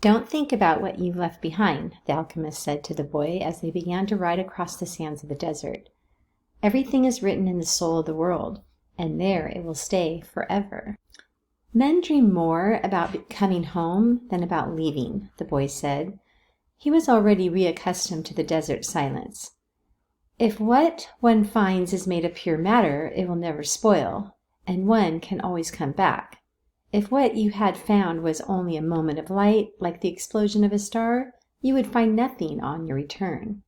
Don't think about what you've left behind, the alchemist said to the boy as they began to ride across the sands of the desert. Everything is written in the soul of the world, and there it will stay forever. Men dream more about coming home than about leaving, the boy said. He was already reaccustomed to the desert silence. If what one finds is made of pure matter, it will never spoil, and one can always come back. If what you had found was only a moment of light, like the explosion of a star, you would find nothing on your return.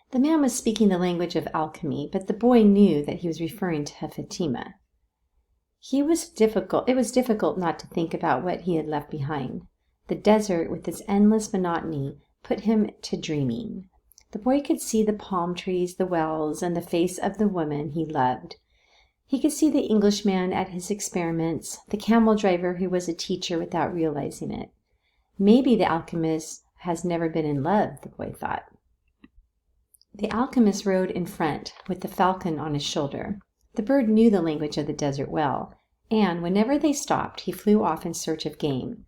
The man was speaking the language of alchemy, but the boy knew that he was referring to Fatima. It was difficult not to think about what he had left behind. The desert, with its endless monotony, put him to dreaming. The boy could see the palm trees, the wells, and the face of the woman he loved. He could see the Englishman at his experiments, the camel driver who was a teacher without realizing it. Maybe the alchemist has never been in love, the boy thought. The alchemist rode in front, with the falcon on his shoulder. The bird knew the language of the desert well, and whenever they stopped, he flew off in search of game.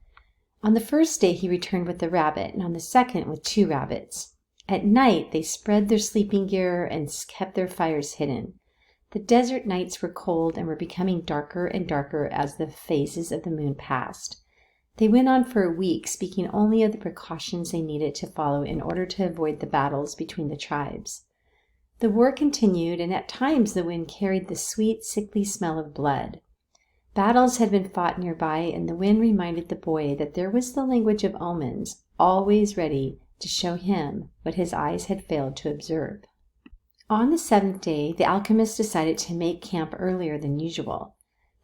On the first day he returned with a rabbit, and on the second with 2 rabbits. At night they spread their sleeping gear and kept their fires hidden. The desert nights were cold and were becoming darker and darker as the phases of the moon passed. They went on for a week, speaking only of the precautions they needed to follow in order to avoid the battles between the tribes. The war continued, and at times the wind carried the sweet, sickly smell of blood. Battles had been fought nearby, and the wind reminded the boy that there was the language of omens, always ready to show him what his eyes had failed to observe. On the 7th day, the alchemist decided to make camp earlier than usual.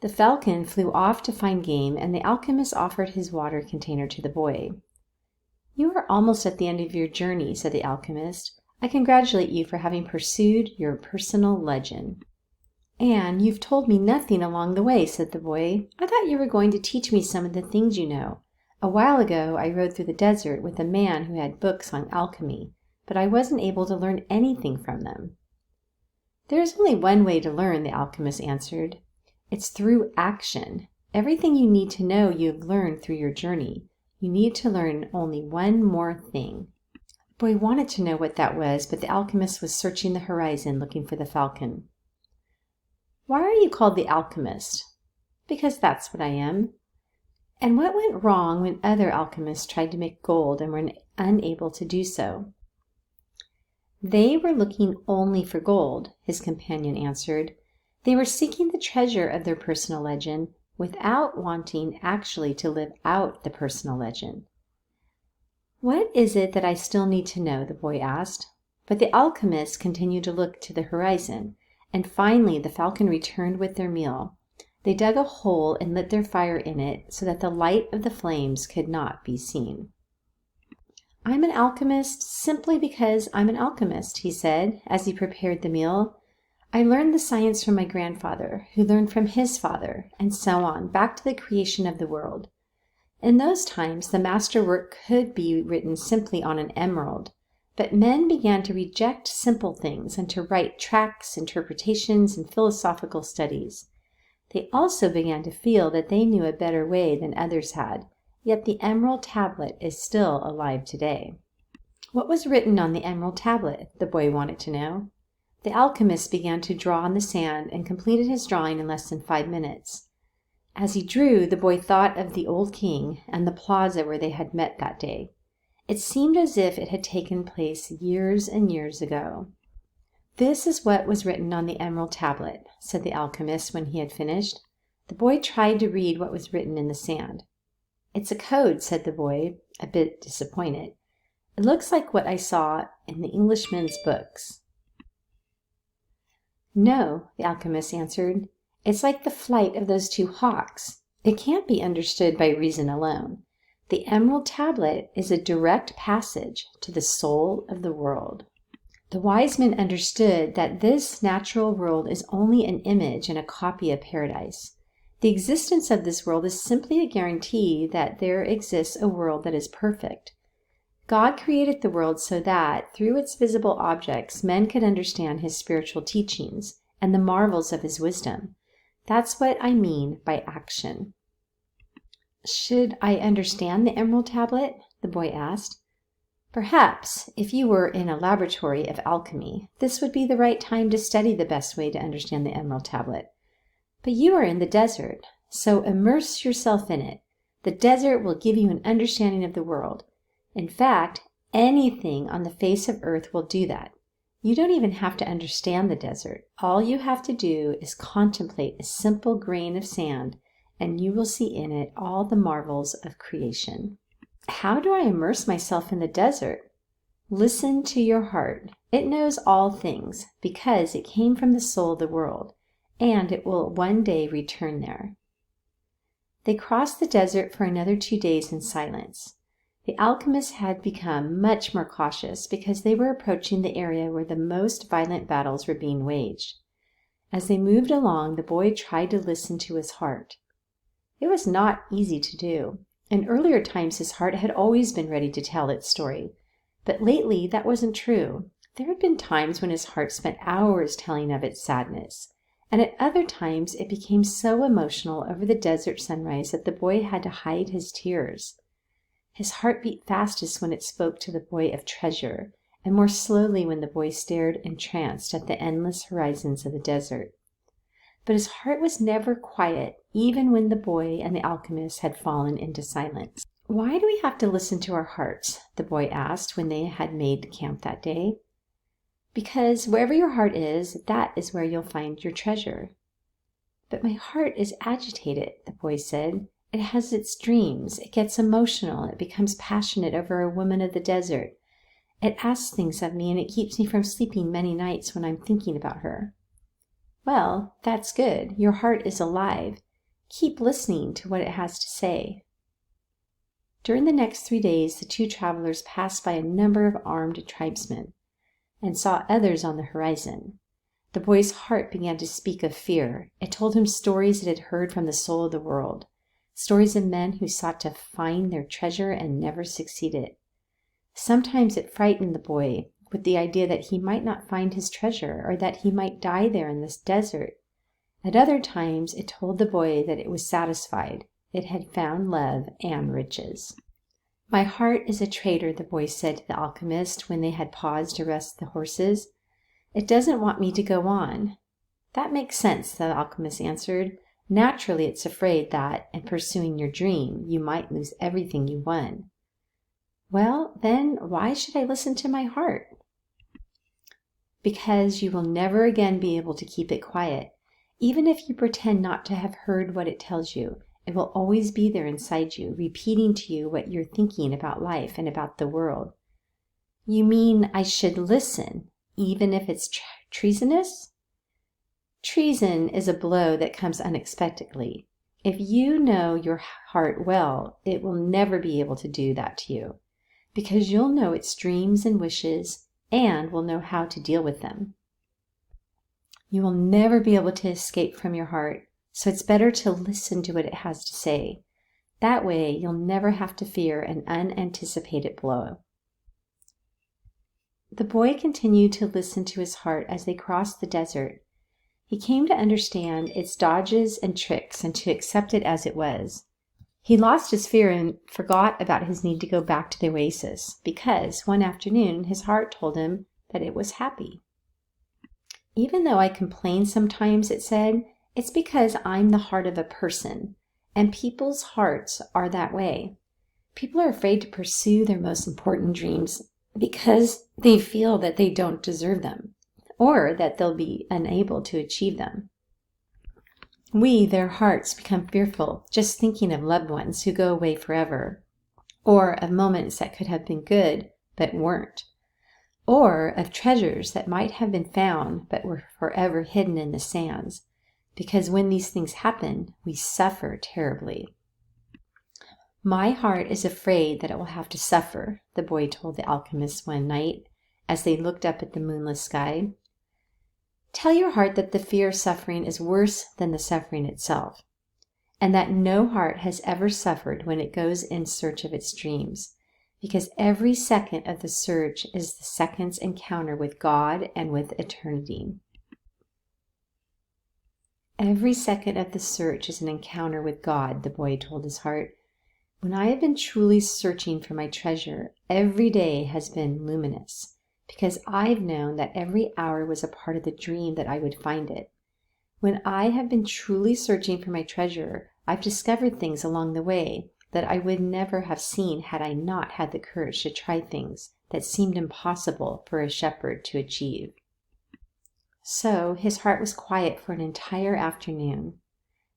The falcon flew off to find game, and the alchemist offered his water container to the boy. "You are almost at the end of your journey," said the alchemist. "I congratulate you for having pursued your personal legend." "And you've told me nothing along the way," said the boy. "I thought you were going to teach me some of the things you know. A while ago I rode through the desert with a man who had books on alchemy, but I wasn't able to learn anything from them." "There is only one way to learn," the alchemist answered. "It's through action. Everything you need to know you have learned through your journey. You need to learn only one more thing." The boy wanted to know what that was, but the alchemist was searching the horizon looking for the falcon. "Why are you called the alchemist?" "Because that's what I am." "And what went wrong when other alchemists tried to make gold and were unable to do so?" "They were looking only for gold," his companion answered. "They were seeking the treasure of their personal legend without wanting actually to live out the personal legend." "What is it that I still need to know?" the boy asked. But the alchemist continued to look to the horizon, and finally the falcon returned with their meal. They dug a hole and lit their fire in it so that the light of the flames could not be seen. "I'm an alchemist simply because I'm an alchemist," he said as he prepared the meal. "I learned the science from my grandfather, who learned from his father, and so on, back to the creation of the world. In those times, the masterwork could be written simply on an emerald, but men began to reject simple things and to write tracts, interpretations, and philosophical studies. They also began to feel that they knew a better way than others had, yet the emerald tablet is still alive today." "What was written on the emerald tablet?" the boy wanted to know. The alchemist began to draw on the sand and completed his drawing in less than 5 minutes. As he drew, the boy thought of the old king and the plaza where they had met that day. It seemed as if it had taken place years and years ago. "This is what was written on the emerald tablet," said the alchemist when he had finished. The boy tried to read what was written in the sand. "It's a code," said the boy, a bit disappointed. "It looks like what I saw in the Englishman's books." "No," the alchemist answered. "It's like the flight of those 2 hawks. It can't be understood by reason alone. The emerald tablet is a direct passage to the soul of the world." The wise men understood that this natural world is only an image and a copy of paradise. The existence of this world is simply a guarantee that there exists a world that is perfect. God created the world so that, through its visible objects, men could understand his spiritual teachings and the marvels of his wisdom. That's what I mean by action. Should I understand the emerald tablet? The boy asked. Perhaps, if you were in a laboratory of alchemy, this would be the right time to study the best way to understand the emerald tablet. But you are in the desert, so immerse yourself in it. The desert will give you an understanding of the world. In fact, anything on the face of earth will do that. You don't even have to understand the desert. All you have to do is contemplate a simple grain of sand, and you will see in it all the marvels of creation. How do I immerse myself in the desert? Listen to your heart. It knows all things because it came from the soul of the world, and it will one day return there. They crossed the desert for another 2 days in silence. The alchemists had become much more cautious because they were approaching the area where the most violent battles were being waged. As they moved along, the boy tried to listen to his heart. It was not easy to do. In earlier times, his heart had always been ready to tell its story. But lately, that wasn't true. There had been times when his heart spent hours telling of its sadness. And at other times, it became so emotional over the desert sunrise that the boy had to hide his tears. His heart beat fastest when it spoke to the boy of treasure, and more slowly when the boy stared entranced at the endless horizons of the desert. But his heart was never quiet, even when the boy and the alchemist had fallen into silence. Why do we have to listen to our hearts? The boy asked when they had made camp that day. Because wherever your heart is, that is where you'll find your treasure. But my heart is agitated, the boy said. It has its dreams. It gets emotional. It becomes passionate over a woman of the desert. It asks things of me, and it keeps me from sleeping many nights when I'm thinking about her. Well, that's good. Your heart is alive. Keep listening to what it has to say. During the next 3 days, the two travelers passed by a number of armed tribesmen and saw others on the horizon. The boy's heart began to speak of fear. It told him stories it had heard from the soul of the world, stories of men who sought to find their treasure and never succeeded. Sometimes it frightened the boy with the idea that he might not find his treasure or that he might die there in this desert. At other times, it told the boy that it was satisfied. It had found love and riches. My heart is a traitor, the boy said to the alchemist when they had paused to rest the horses. It doesn't want me to go on. That makes sense, the alchemist answered. Naturally, it's afraid that, in pursuing your dream, you might lose everything you won. Well, then, why should I listen to my heart? Because you will never again be able to keep it quiet. Even if you pretend not to have heard what it tells you, it will always be there inside you, repeating to you what you're thinking about life and about the world. You mean I should listen, even if it's treasonous? Treason is a blow that comes unexpectedly. If you know your heart well, it will never be able to do that to you, because you'll know its dreams and wishes and will know how to deal with them. You will never be able to escape from your heart, so it's better to listen to what it has to say. That way, you'll never have to fear an unanticipated blow. The boy continued to listen to his heart as they crossed the desert. He came to understand its dodges and tricks and to accept it as it was. He lost his fear and forgot about his need to go back to the oasis, because one afternoon his heart told him that it was happy. Even though I complain sometimes, it said, it's because I'm the heart of a person, and people's hearts are that way. People are afraid to pursue their most important dreams because they feel that they don't deserve them, or that they'll be unable to achieve them. Their hearts, become fearful just thinking of loved ones who go away forever, or of moments that could have been good but weren't, or of treasures that might have been found but were forever hidden in the sands, because when these things happen, we suffer terribly. My heart is afraid that it will have to suffer, the boy told the alchemist one night as they looked up at the moonless sky. Tell your heart that the fear of suffering is worse than the suffering itself, and that no heart has ever suffered when it goes in search of its dreams, because every second of the search is the second's encounter with God and with eternity. Every second of the search is an encounter with God, the boy told his heart. When I have been truly searching for my treasure, every day has been luminous, because I've known that every hour was a part of the dream that I would find it. When I have been truly searching for my treasure, I've discovered things along the way that I would never have seen had I not had the courage to try things that seemed impossible for a shepherd to achieve. So his heart was quiet for an entire afternoon.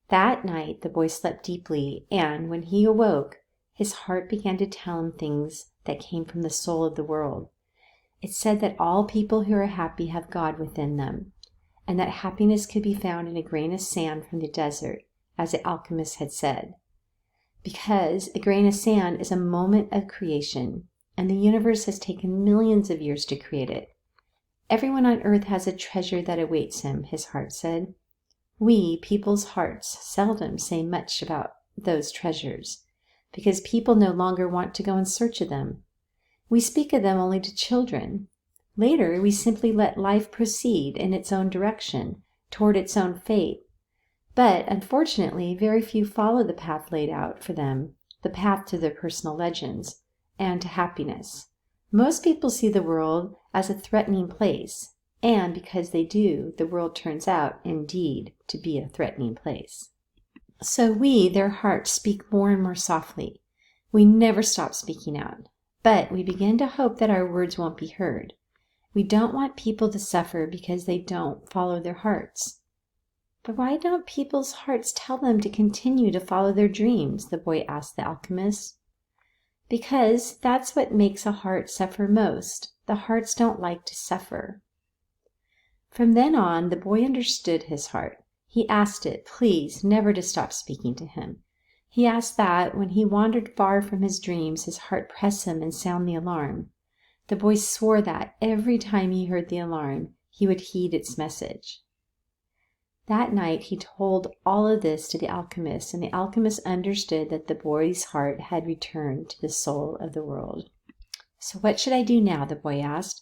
That night the boy slept deeply, and when he awoke, his heart began to tell him things that came from the soul of the world. It said that all people who are happy have God within them, and that happiness could be found in a grain of sand from the desert, as the alchemist had said. Because a grain of sand is a moment of creation, and the universe has taken millions of years to create it. Everyone on earth has a treasure that awaits him, his heart said. We, people's hearts, seldom say much about those treasures, because people no longer want to go in search of them. We speak of them only to children. Later, we simply let life proceed in its own direction, toward its own fate. But, unfortunately, very few follow the path laid out for them, the path to their personal legends, and to happiness. Most people see the world as a threatening place, and because they do, the world turns out, indeed, to be a threatening place. So we, their hearts, speak more and more softly. We never stop speaking out, but we begin to hope that our words won't be heard. We don't want people to suffer because they don't follow their hearts. But why don't people's hearts tell them to continue to follow their dreams? The boy asked the alchemist. Because that's what makes a heart suffer most. The hearts don't like to suffer. From then on, the boy understood his heart. He asked it, please, never to stop speaking to him. He asked that, when he wandered far from his dreams, his heart press him and sound the alarm. The boy swore that, every time he heard the alarm, he would heed its message. That night he told all of this to the alchemist, and the alchemist understood that the boy's heart had returned to the soul of the world. So what should I do now? The boy asked.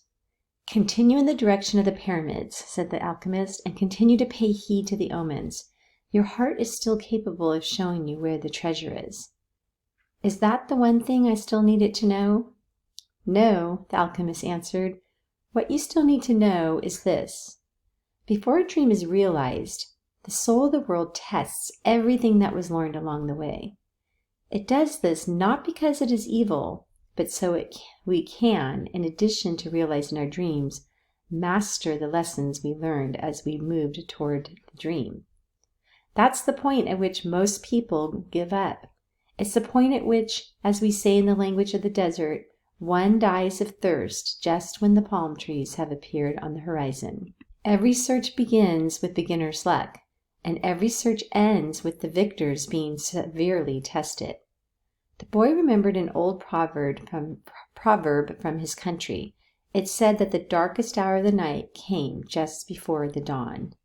Continue in the direction of the pyramids, said the alchemist, and continue to pay heed to the omens. Your heart is still capable of showing you where the treasure is. Is that the one thing I still need it to know? No, the alchemist answered. What you still need to know is this. Before a dream is realized, the soul of the world tests everything that was learned along the way. It does this not because it is evil, but so we can, in addition to realizing our dreams, master the lessons we learned as we moved toward the dream. That's the point at which most people give up. It's the point at which, as we say in the language of the desert, one dies of thirst just when the palm trees have appeared on the horizon. Every search begins with beginner's luck, and every search ends with the victors being severely tested. The boy remembered an old proverb from his country. It said that the darkest hour of the night came just before the dawn.